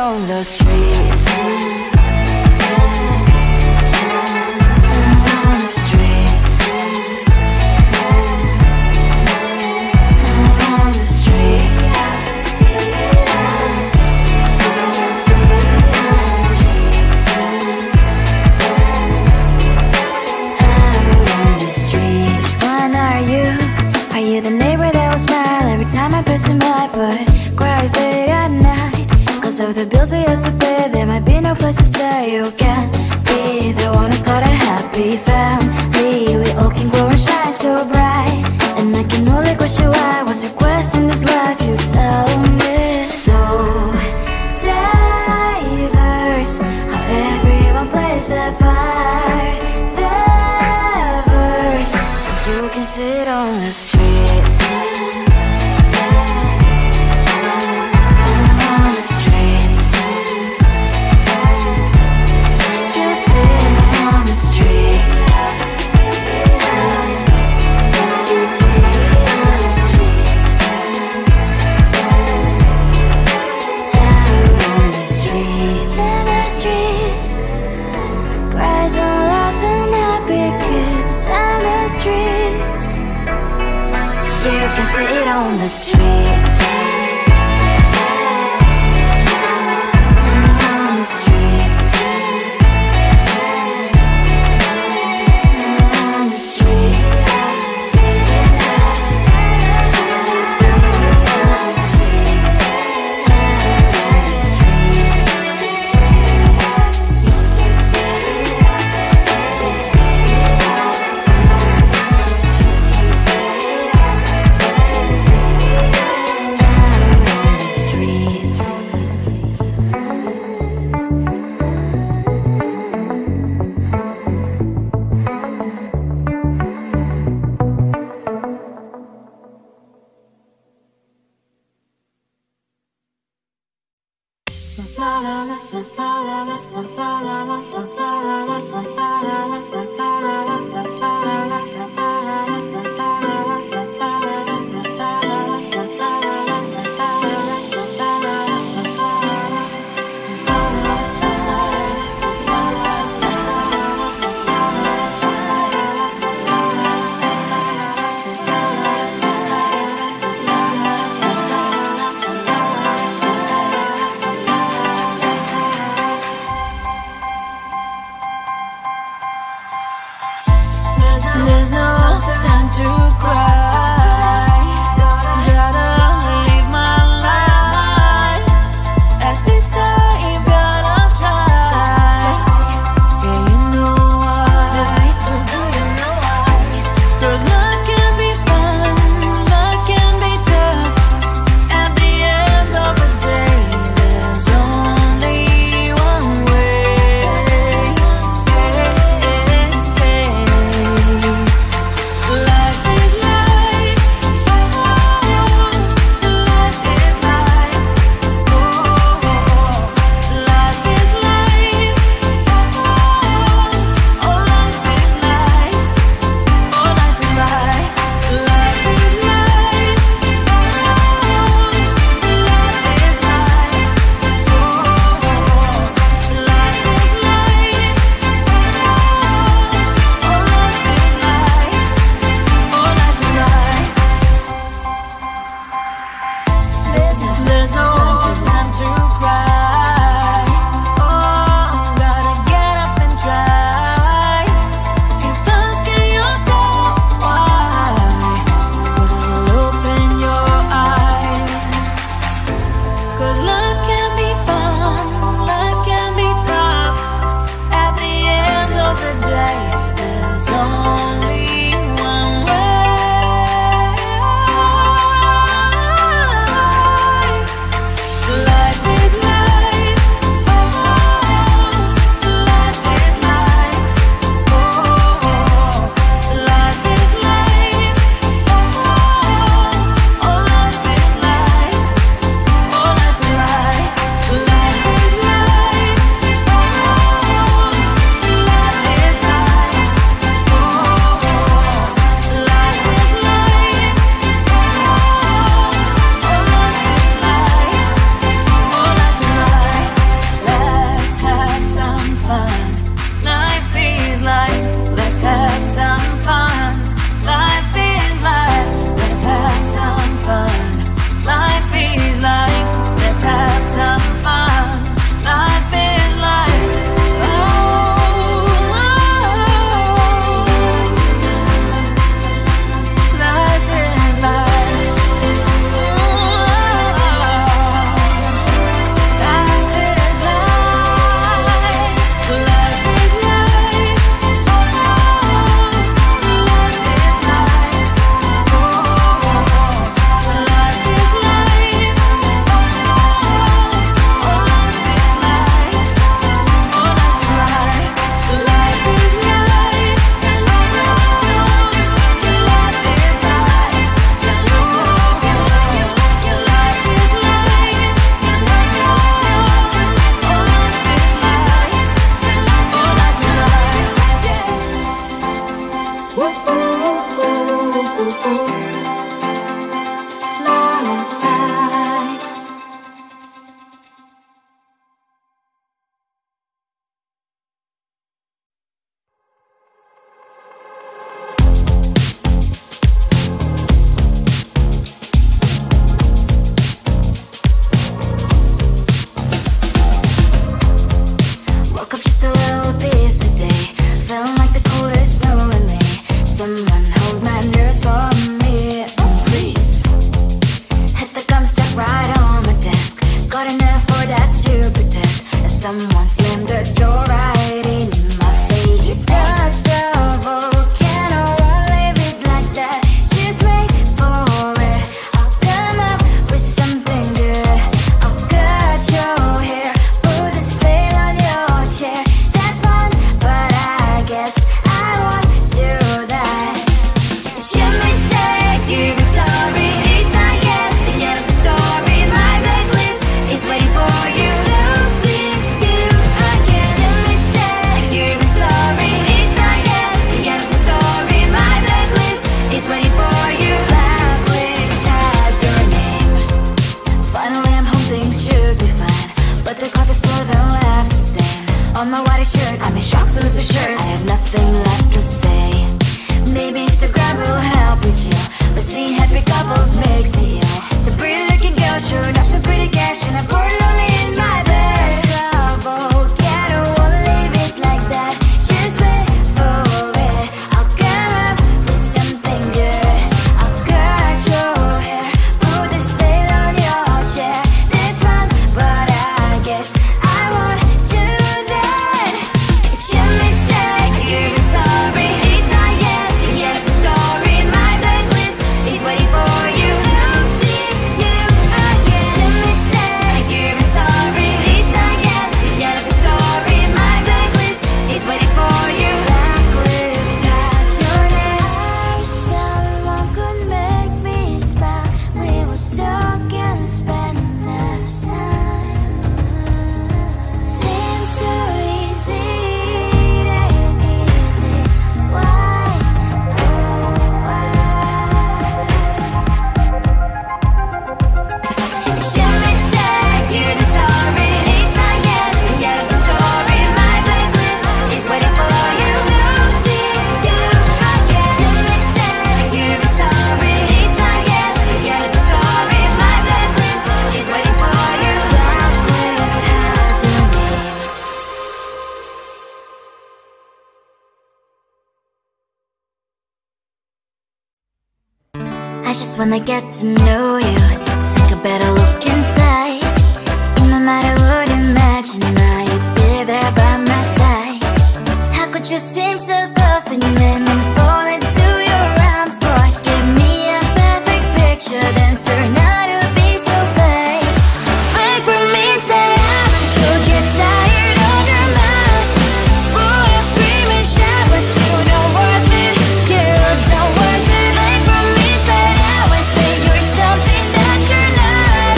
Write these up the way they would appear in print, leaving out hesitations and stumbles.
on the streets. On the streets. On the streets. The neighbor that will smile every time I pass him by, but cries late at night. Cause of the bills I used to pay, there might be no place to stay. You can't be the one who's got a happy family. We all can glow and shine so bright, and I can only question why. What's your quest in this life? You tell me. So diverse, how everyone plays their part. Their verse, you can sit on the street. You can sit on the streets. On the streets. On the streets. just wanna get to know you. Take a better look inside. No matter what, imagine now you'd be there by my side. How could you seem so good when you made me fall into your arms, boy? Give me a perfect picture, then turn out to be so fake. Fake for me, say haven't you get tired of your mess? Full of scream and shout, but you don't worth it. You don't worth it. Fake for me, say I always say you're something that you're not.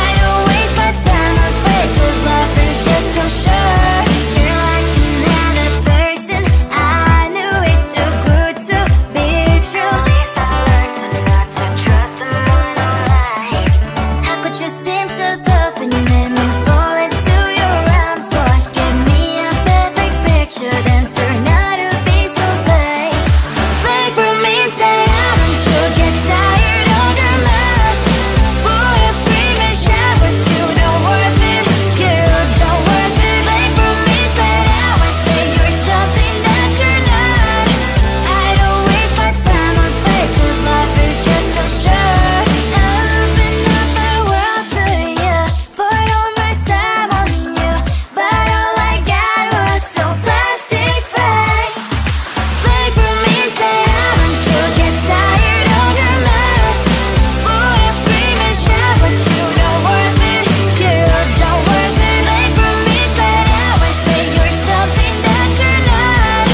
I don't waste my time on fake, 'cause life is just too short. You're like another person. I knew it's too good to be true. I learned to not to trust them on no lie. How could you seem so good when you made me fall into your arms, boy? Give me a perfect picture, then turn out to be so fake. Fake for me, say haven't you get tired of your mess? Full of scream and shout, but you don't worth it. You don't worth it. Fake for me, say I always say you're something that you're not. I don't waste my time on fake, 'cause life is just too short. I open up my world to you, poured all my time on you, but all I got was so plastic fake. Fake for me, say haven't you get tired of your mess? Full of scream and shout, but you don't worth it. You don't worth it. Fake for me, say I always say you're something that you're not.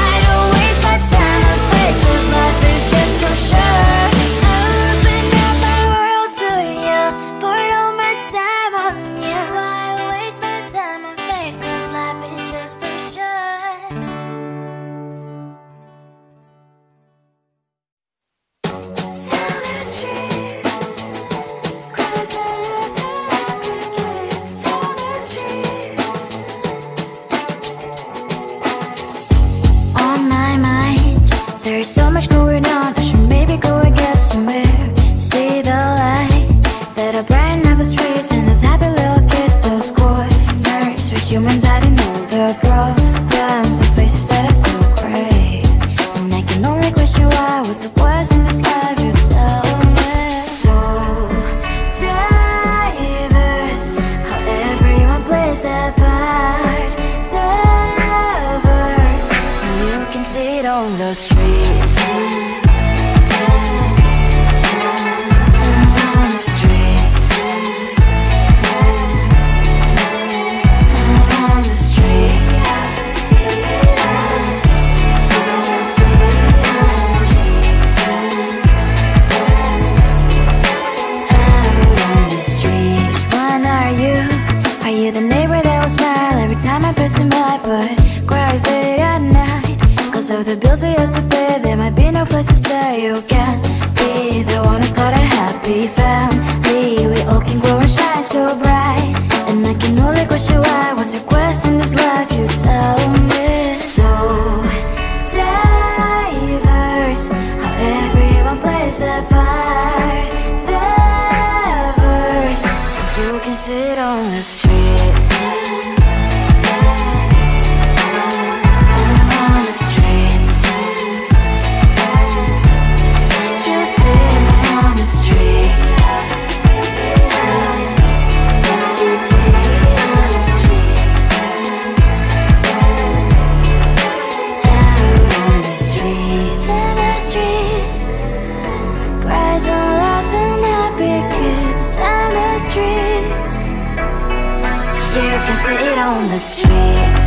I don't waste my time on fake, 'cause life is just too short. I opened up my world to you, poured all my time on you. Why waste my time on fake, 'cause life is just too short. Tell the truth, cries out against. Tell the truth. On my mind, there's so much going on. I should maybe go and get somewhere. See the lights that are brighten up the streets, and those happy little kids, those corners where humans hiding all the problems, the places that are so great. And I can only question why, what's the worst in this life? You tell me. So diverse, how everyone plays their part. Lovers, you can see it on the streets. On the streets. On the streets. Out on the streets. When are you? Are you the neighbor that will smile every time I pass him by, but cries late at night? 'Cause of the bills he has to pay, there might be no place to stay. You can't be the one who's got a happy family. We all can glow and shine so bright, and I can only question why. What's your quest in this life? You tell me. So diverse, how everyone plays their part. Lovers, you can see it on the streets. On the streets. You see it on the streets. Out on the streets. In the streets. Cries and laughing happy kids. On the streets. You can see it on the streets.